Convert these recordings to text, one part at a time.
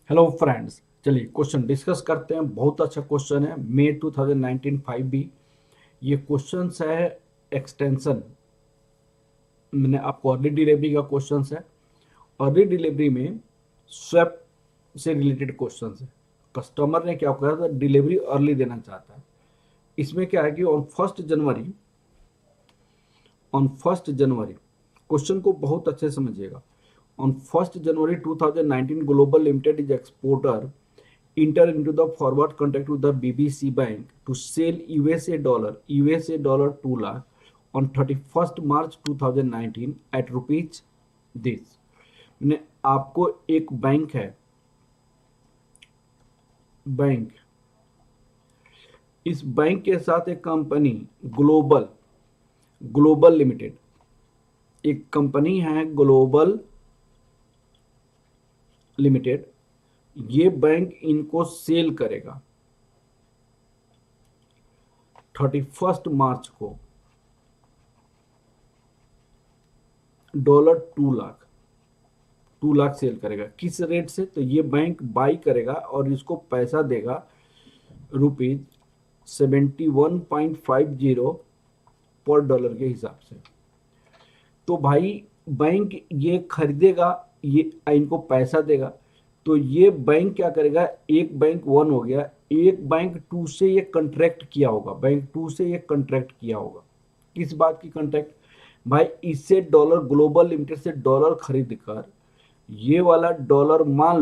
Hello friends, चलिए question discuss करते हैं। बहुत अच्छा क्वेश्चन है, मई 2019 5B। ये क्वेश्चन है एक्सटेंशन। मैंने आपको अर्ली डिलीवरी का क्वेश्चन है। अर्ली डिलीवरी में स्वैप से रिलेटेड क्वेश्चन है। कस्टमर ने क्या कहा था, डिलीवरी अर्ली देना चाहता है। इसमें क्या है कि ऑन फर्स्ट जनवरी क्वेश्चन को बहुत अच्छे से समझिएगा। On 1 January 2019 global limited is exporter enter into the forward contract with the BBC Bank to sell USA dollar 2 lakh on 31st March 2019 at rupees this। मैंने आपको एक बैंक, इस bank के साथ एक कंपनी ग्लोबल ग्लोबल लिमिटेड, एक company है global limited. ये बैंक इनको सेल करेगा 31 मार्च को $2 लाख सेल करेगा। किस रेट से? तो ये बैंक बाई करेगा और इसको पैसा देगा ₹71.50 पर डॉलर के हिसाब से। तो भाई बैंक ये खरीदेगा, ये इनको पैसा देगा। तो ये बैंक क्या करेगा, एक बैंक वन हो गया, एक बैंक टू से ये कॉन्ट्रैक्ट किया होगा, बैंक टू से ये कॉन्ट्रैक्ट किया होगा। किस बात की कॉन्ट्रैक्ट? भाई इससे डॉलर, ग्लोबल लिमिटेड से डॉलर खरीद कर ये वाला डॉलर, मान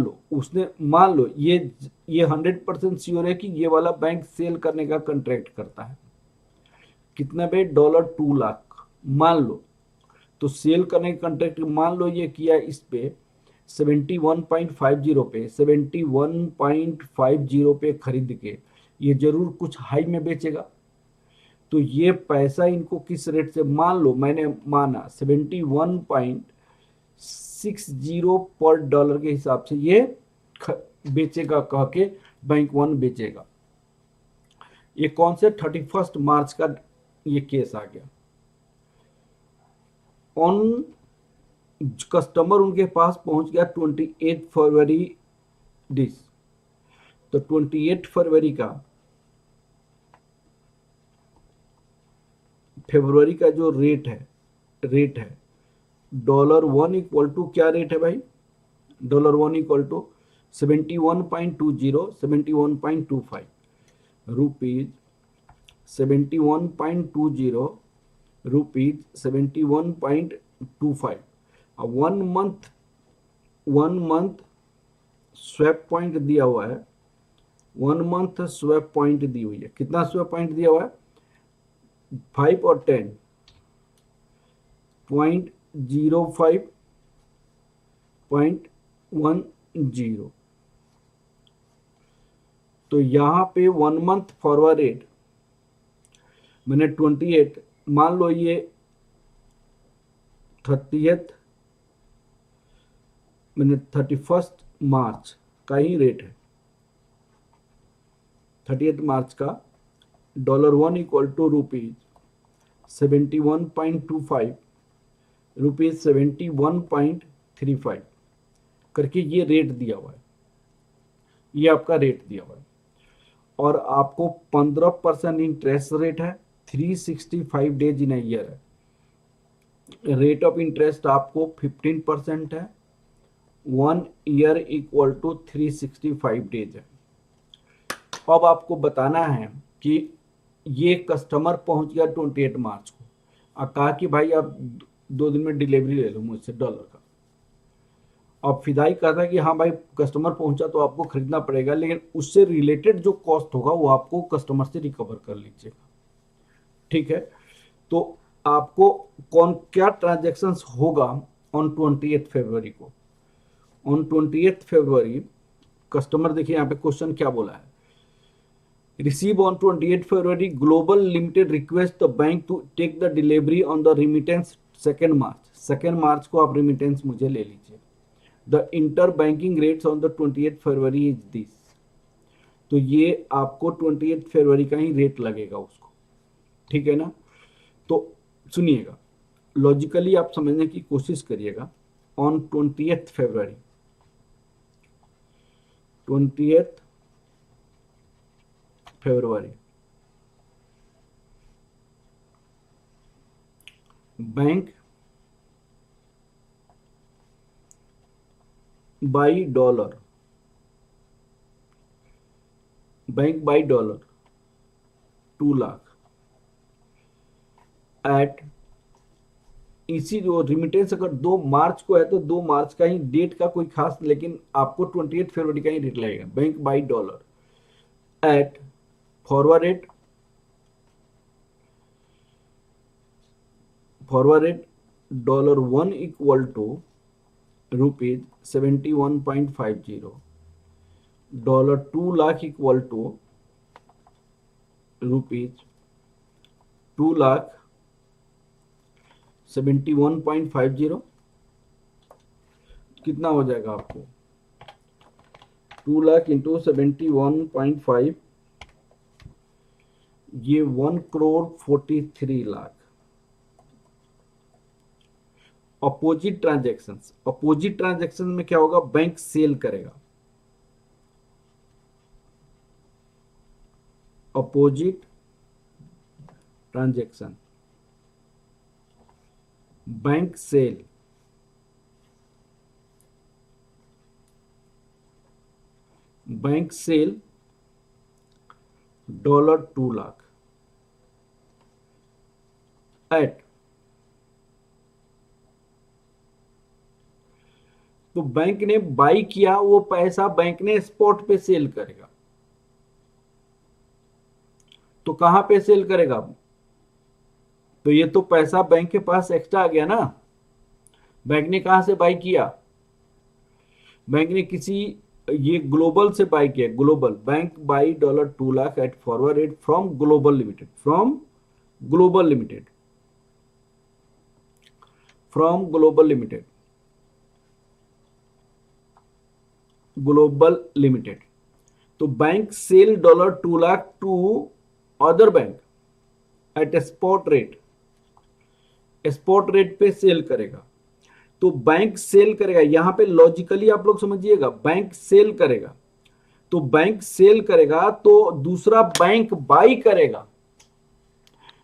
लो ये 100% श्योर है कि ये वाला बैंक सेल करने का कॉन्ट्रैक्ट करता है। कितना पे? $2 लाख मान लो। तो सेल करने का कॉन्ट्रैक्ट मान लो ये किया इस पे 71.50 पे खरीद के ये जरूर कुछ हाई में बेचेगा। तो ये पैसा इनको किस रेट से, मान लो मैंने माना 71.60 पर डॉलर के हिसाब से ये बेचेगा, कह के बैंक वन बेचेगा। ये कौन से 31 मार्च का ये केस आ गया। ऑन कस्टमर उनके पास पहुंच गया 28 फरवरी दिस। तो 28 फरवरी का जो रेट है $1 इक्वल टू क्या रेट है भाई? $1 इक्वल टू 71.20 रुपीज 71.20 रुपीज 71.25। अब 1 मंथ स्वैप पॉइंट दिया हुआ है, 1 मंथ स्वैप पॉइंट दी हुई है। कितना स्वैप पॉइंट दिया हुआ है? 5 और 10.05.10। तो यहां पे 1 मंथ फॉरवर्ड रेट मैंने 28, मान लो ये 31 मार्च का ही रेट है। 31 मार्च का $1 इक्वल टू रुपीज 71.25 रुपीज 71.35 करके ये रेट दिया हुआ है। ये आपका रेट दिया हुआ है और आपको 15% इंटरेस्ट रेट है। 365 डेज इन ईयर है। रेट ऑफ इंटरेस्ट आपको 15% है। 1 ईयर इक्वल टू 365 डेज है। अब आपको बताना है कि ये कस्टमर पहुंच गया 28 मार्च को और कहा कि भाई आप 2 दिन में डिलीवरी ले लो मुझसे डॉलर का। अब फिदाई कहता है कि हाँ भाई कस्टमर पहुंचा तो आपको खरीदना पड़ेगा, लेकिन उससे रिलेटेड जो कॉस्ट होगा वो आपको कस्टमर से रिकवर कर लीजिएगा। ठीक है, तो आपको कौन क्या ट्रांजेक्शन्स होगा ऑन 28 फरवरी को? ऑन 28 फरवरी कस्टमर, देखिए यहाँ पे क्वेश्चन क्या बोला है। Receive on 28 February global limited request the bank to take the delivery on the remittance 2 March. 2 March को आप रिमिटेंस मुझे ले लीजिए। The inter banking rates on the 28 February is this. तो ये आपको 28 फरवरी का ही रेट लगेगा उसको। ठीक है ना? तो सुनिएगा, लॉजिकली आप समझने की कोशिश करिएगा। On 28 February 20th February. Bank buy dollar, bank buy dollar 2 lakh at, इसी जो रिमिटेंस अगर 2 मार्च को है तो 2 मार्च का ही डेट का कोई खास, लेकिन आपको 28 फरवरी का ही रेट लगेगा। Bank buy dollar at forward rate, $1 equal to ₹71.50, $2 lakh equal to ₹2 lakh 71.50। कितना हो जाएगा आपको? 2 लाख इंटू 71.5, ये 1,43,00,000। अपोजिट ट्रांजैक्शंस, अपोजिट ट्रांजैक्शन में क्या होगा? बैंक सेल करेगा, opposite transaction, bank sale, bank cell $2 lakh at, तो बैंक ने बाई किया, वो पैसा बैंक ने स्पॉट पे सेल करेगा। तो कहां पे सेल करेगा? तो ये तो पैसा बैंक के पास एक्स्ट्रा आ गया ना। बैंक ने कहां से बाई किया? बैंक ने किसी, ये ग्लोबल से बाई किया, global. Bank buy $2 lakh at forward rate from global limited, from global limited, from global limited, global limited. तो bank cell $2 lakh to other bank at spot rate, spot rate पे sell करेगा। तो bank sale करेगा, यहां पे logically आप लोग समझिएगा, बैंक सेल करेगा, तो बैंक सेल करेगा तो दूसरा बैंक बाई करेगा।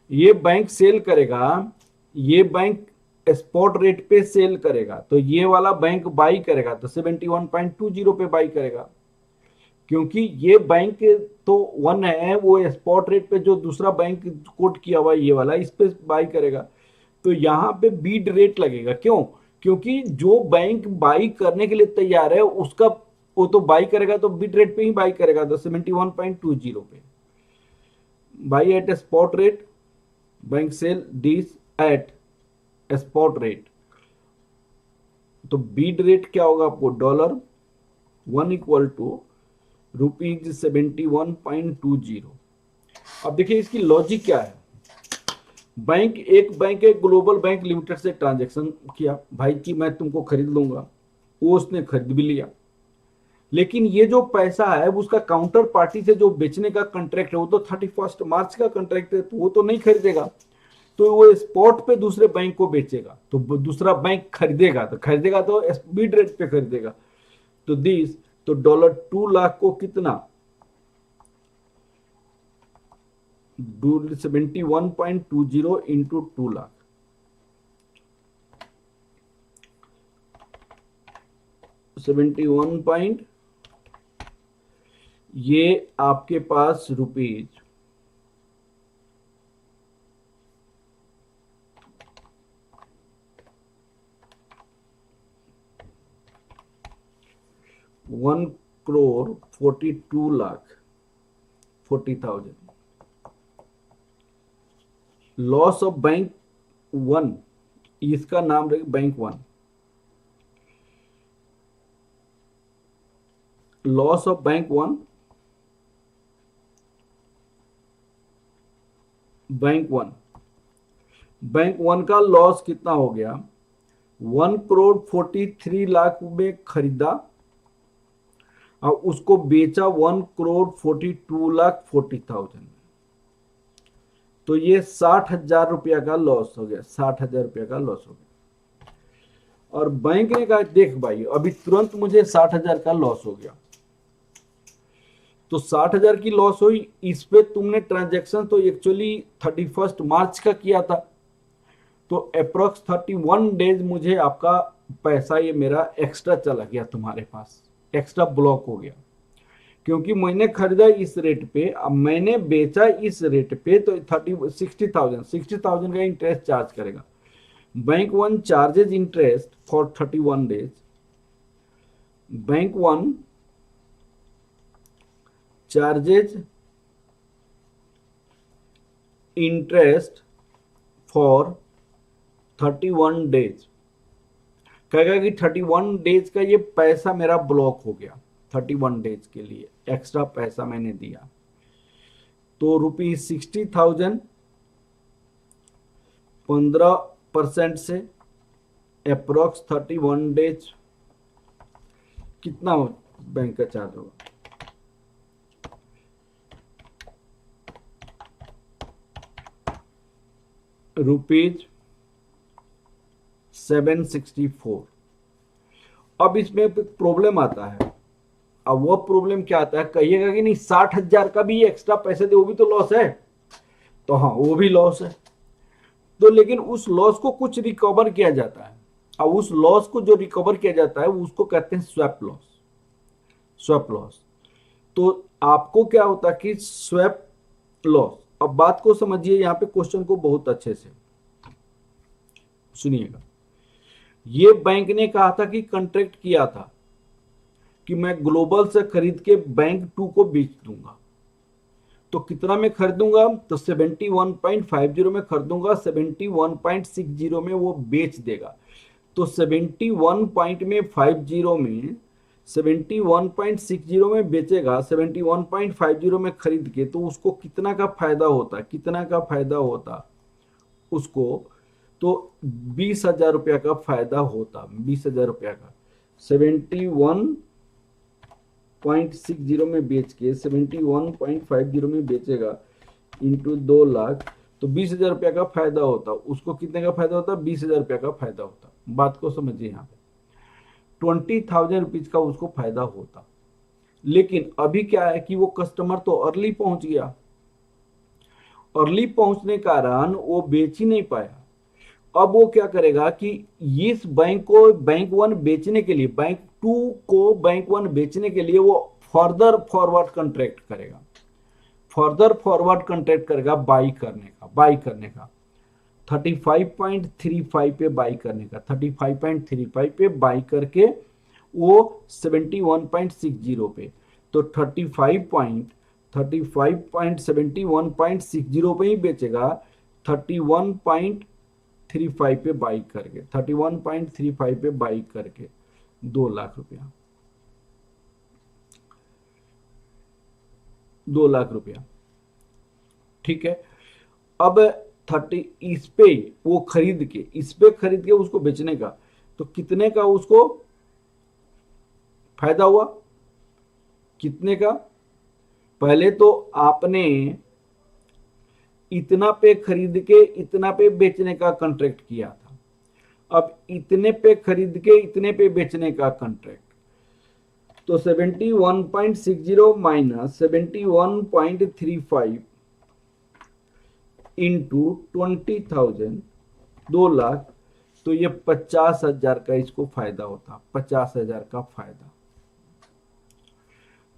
ये बैंक सेल करेगा, ये बैंक स्पॉट रेट पे सेल करेगा, तो ये वाला बैंक बाई करेगा, तो 71.20 पे बाई करेगा, क्योंकि ये बैंक तो 1 है, वो स्पॉट रेट पे जो दूसरा बैंक कोट किया हुआ ये वाला, इस पे बाई करेगा। तो यहां पे बीड रेट लगेगा। क्यों? क्योंकि जो बैंक बाई करने के लिए तैयार है उसका, वो तो बाई करेगा तो बीड रेट पे ही बाई करेगा, तो 71.20 पे buy at spot rate, bank sale this at spot rate. तो बीड रेट क्या होगा आपको? $1 इक्वल टू ₹71.20। अब देखिए इसकी लॉजिक क्या है। बैंक, एक बैंक है ग्लोबल बैंक लिमिटेड से ट्रांजैक्शन किया, भाई कि मैं तुमको खरीद लूंगा, वो उसने खरीद भी लिया, लेकिन ये जो पैसा है उसका काउंटर पार्टी से जो बेचने का कॉन्ट्रैक्ट है वो तो 31 मार्च का कॉन्ट्रैक्ट है, तो वो तो नहीं खरीदेगा, तो वो स्पॉट पे दूसरे बैंक को बेचेगा, तो दूसरा बैंक खरीदेगा, तो बीड रेट पे खरीदेगा। तो दिस, तो $2 लाख को कितना? 71.20 इंटू 2 लाख, ये आपके पास रुपीज 1,42,40,000। लॉस ऑफ बैंक 1, इसका नाम रहे bank 1, loss of bank 1, bank one का लॉस कितना हो गया? 1,43,00,000 में खरीदा और उसको बेचा 1,42,40,000। तो ये 60,000 रुपया का लॉस हो गया, 60,000 रुपया का लॉस हो गया। और बैंक ने कहा देख भाई अभी तुरंत मुझे 60,000 का लॉस हो गया, तो 60,000 की लॉस हुई। इस पे तुमने ट्रांजैक्शन तो एक्चुअली 31 मार्च का किया था, तो अप्रोक्स 31 डेज मुझे आपका पैसा ये मेरा एक्स्ट्रा चला गया, तुम्हारे पास एक्स्ट्रा ब्लॉक हो गया, क्योंकि मैंने खरीदा इस रेट पे, अब मैंने बेचा इस रेट पे, तो 60,000 का इंटरेस्ट चार्ज करेगा। Bank one charges interest for 31 days. Bank one charges interest for 31 days. कहेगा कि 31 डेज का ये पैसा मेरा ब्लॉक हो गया, 31 डेज के लिए एक्स्ट्रा पैसा मैंने दिया, तो ₹60,000 15% से अप्रोक्स 31 डेज कितना बैंक का चार्ज होगा? ₹764। अब इसमें प्रॉब्लम आता है। अब वो प्रॉब्लम क्या आता है, कहिएगा कि नहीं 60,000 का भी एक्स्ट्रा पैसे दे, वो भी तो लॉस है। तो हाँ, वो भी लॉस है, तो लेकिन उस लॉस को कुछ रिकवर किया जाता है। अब उस लॉस को जो रिकवर किया जाता है उसको कहते हैं स्वैप लॉस। स्वैप लॉस, तो आपको क्या होता है कि स्वैप लॉस, अब बात को समझिए, यहां पे क्वेश्चन को बहुत अच्छे से सुनिएगा। ये बैंक ने कहा था कि कॉन्ट्रैक्ट किया था कि मैं ग्लोबल से खरीद के बैंक टू को बेच दूंगा। तो कितना में खरीदूंगा, तो 71.50 में खरीदूंगा, 71.60 में वो बेच देगा। तो 71.60 में बेचेगा, 71.50 में खरीद के, तो उसको कितना का फायदा होता, कितना का फायदा होता उसको, तो 20,000 रुपया का फायदा होता, 20,000 रुपया का। 71.60 में बेच के 71.50 में बेचेगा, इंटू 2 लाख, तो 20,000 रुपया का फायदा होता। उसको कितने का फायदा होता, 20,000 रुपया का फायदा होता। बात को समझिए, यहाँ पे 20,000 रुपीज का उसको फायदा होता। लेकिन अभी क्या है कि वो कस्टमर तो अर्ली पहुंच गया, अर्ली पहुंचने के कारण वो बेच ही नहीं पाया। अब वो क्या करेगा कि इस बैंक को बैंक वन बेचने के लिए, बैंक टू को बैंक वन बेचने के लिए वो फर्दर फॉरवर्ड कॉन्ट्रैक्ट करेगा, फर्दर फॉरवर्ड कॉन्ट्रैक्ट करेगा बाई करने का 35.35 पे बाई करने का, 35.35 पे बाई करके वो 71.60 पे, तो 35.71.60 पे ही बेचेगा, 31.35 पे बाई करके, 31.35 पे बाई करके 2 लाख रुपया, 2 लाख रुपया। ठीक है, अब 30 इस पे वो खरीद के, इस पे खरीद के उसको बेचने का, तो कितने का उसको फायदा हुआ, कितने का? पहले तो आपने इतना पे खरीद के इतना पे बेचने का कॉन्ट्रैक्ट किया था, अब इतने पे खरीद के इतने पे बेचने का कॉन्ट्रैक्ट, तो 71.60 माइनस 71.35 इंटू 20,000, 2 लाख, तो ये 50,000 का इसको फायदा होता, 50,000 का फायदा।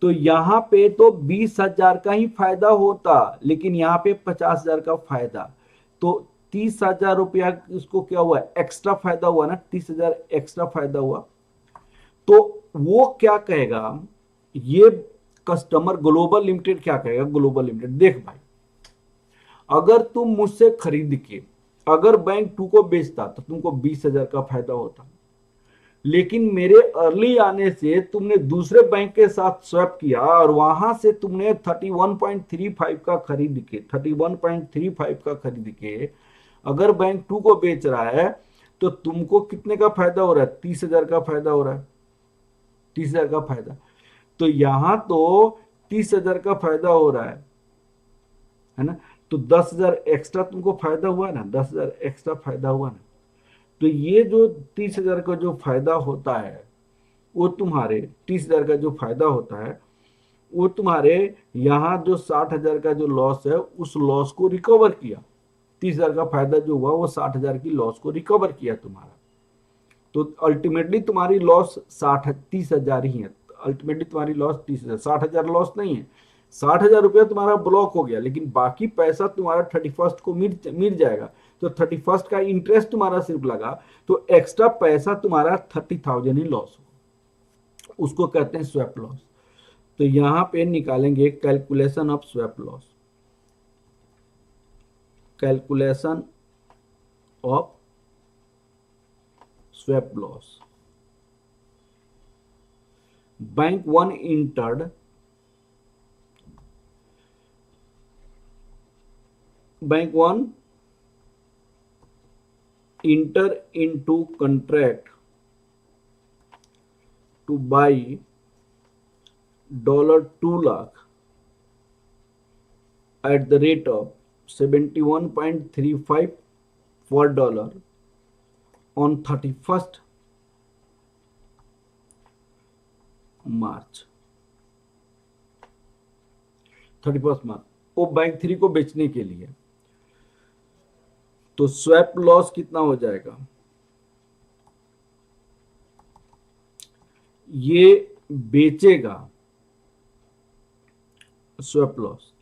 तो यहां पे तो 20,000 का ही फायदा होता, लेकिन यहां पे 50,000 का फायदा, तो 30,000 रुपया इसको क्या हुआ, एक्स्ट्रा फायदा हुआ ना, 30,000 एक्स्ट्रा फायदा हुआ। तो वो क्या कहेगा, ये कस्टमर ग्लोबल लिमिटेड क्या कहेगा, ग्लोबल लिमिटेड, देख भाई, अगर तुम मुझसे खरीद के अगर बैंक टू को बेचता तो तुमको 20,000 का फायदा होता, लेकिन मेरे अर्ली आने से तुमने दूसरे बैंक के साथ स्वैप किया और वहां से तुमने 31.35 का खरीद के, 31.35 का खरीद के अगर बैंक टू को बेच रहा है, तो तुमको कितने का फायदा हो रहा है, 30,000 का फायदा हो रहा है, 30,000 का फायदा। तो यहां तो 30,000 का फायदा हो रहा है ना, तो 10,000 एक्स्ट्रा तुमको फायदा हुआ ना, 10,000 एक्स्ट्रा फायदा हुआ ना। तो ये जो 30,000 का जो फायदा होता है, वो तुम्हारे 30,000 का जो फायदा होता है वो तुम्हारे यहाँ जो 60,000 का जो लॉस है उस लॉस को रिकवर किया। 30,000 का फायदा जो हुआ वो 60,000 की लॉस को रिकवर किया तुम्हारा। तो अल्टीमेटली तुम्हारी लॉस 30,000 ही है। अल्टीमेटली तुम्हारी लॉस 30,000, 60,000 लॉस नहीं है। 60,000 रुपया तुम्हारा ब्लॉक हो गया, लेकिन बाकी पैसा तुम्हारा 31st को मिल जाएगा। तो 31st का इंटरेस्ट तुम्हारा सिर्फ लगा, तो एक्स्ट्रा पैसा तुम्हारा 30,000 ही लॉस हो, उसको कहते हैं स्वैप लॉस। तो यहां पे निकालेंगे calculation of swap loss, calculation of swap loss. Bank 1 entered enter into contract to buy $2 lakh at the rate of 71.35 per dollar on 31st March. 31st मार्च वो बैंक 3 को बेचने के लिए। तो स्वैप लॉस कितना हो जाएगा, ये बेचेगा स्वैप लॉस,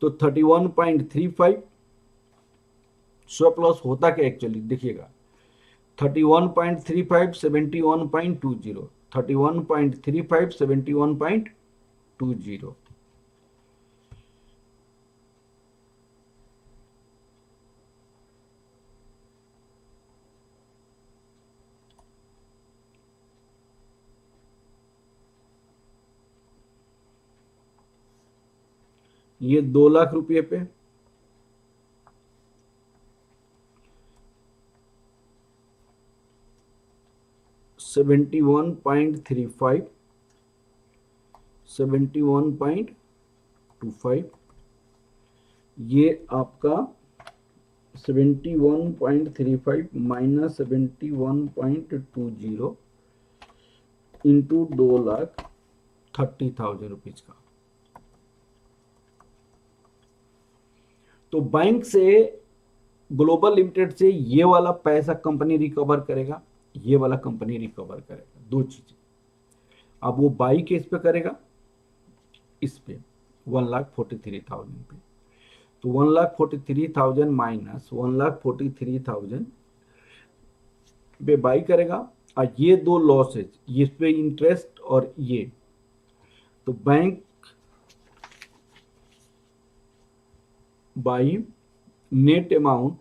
तो 31.35। स्वैप लॉस होता क्या एक्चुअली देखिएगा, 31.35 71.20, 31.35 71.20। ये 2 लाख रुपये पे 71.35 71.25, ये आपका 71.35 माइनस 71.20 इंटू 2,30,000 रुपीज का। तो बैंक से ग्लोबल लिमिटेड से ये वाला पैसा कंपनी रिकवर करेगा, ये वाला कंपनी रिकवर करेगा, दो चीजें। अब वो बाई केस पे करेगा, इस पे 1,43,000 पे, तो 1,43,000 माइनस 1,43,000 पे बाई करेगा। और ये दो लॉसेज, इस पे इंटरेस्ट और ये, तो bank by net amount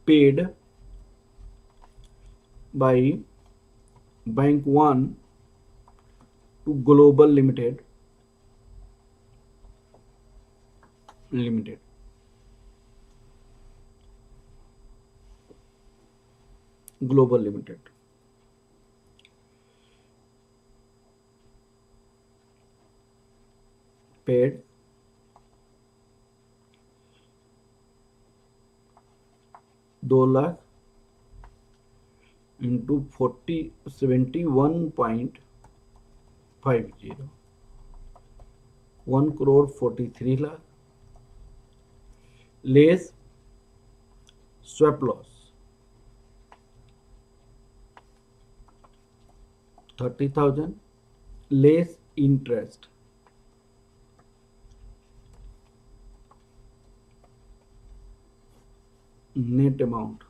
paid by Bank 1 to Global Limited Global Limited paid $2 into 71.50, 1,43 lakh less swap loss 30,000 less interest net amount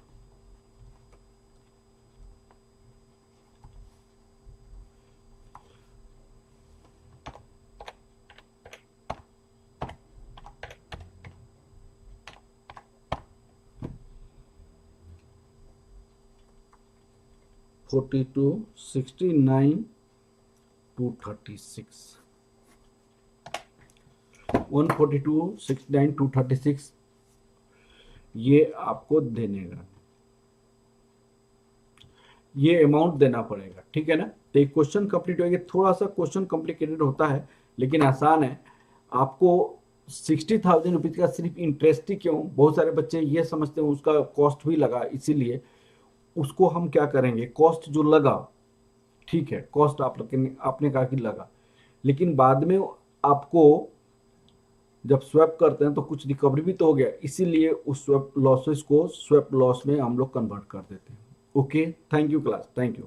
$42,69,236 $142,69,236 ये आपको देने का, ये अमाउंट देना पड़ेगा, ठीक है ना। तो एक क्वेश्चन कंप्लीट हो गया। थोड़ा सा क्वेश्चन कॉम्प्लिकेटेड होता है लेकिन आसान है। आपको 60,000 रुपीज का सिर्फ इंटरेस्ट ही क्यों, बहुत सारे बच्चे ये समझते हैं उसका कॉस्ट भी लगा, इसीलिए उसको हम क्या करेंगे, कॉस्ट जो लगा, ठीक है, कॉस्ट आपने कहा कि लगा, लेकिन बाद में आपको जब स्वैप करते हैं तो कुछ रिकवरी भी तो हो गया, इसीलिए उस स्वैप लॉसेस को स्वैप लॉस में हम लोग कन्वर्ट कर देते हैं। Okay, thank you class, thank you.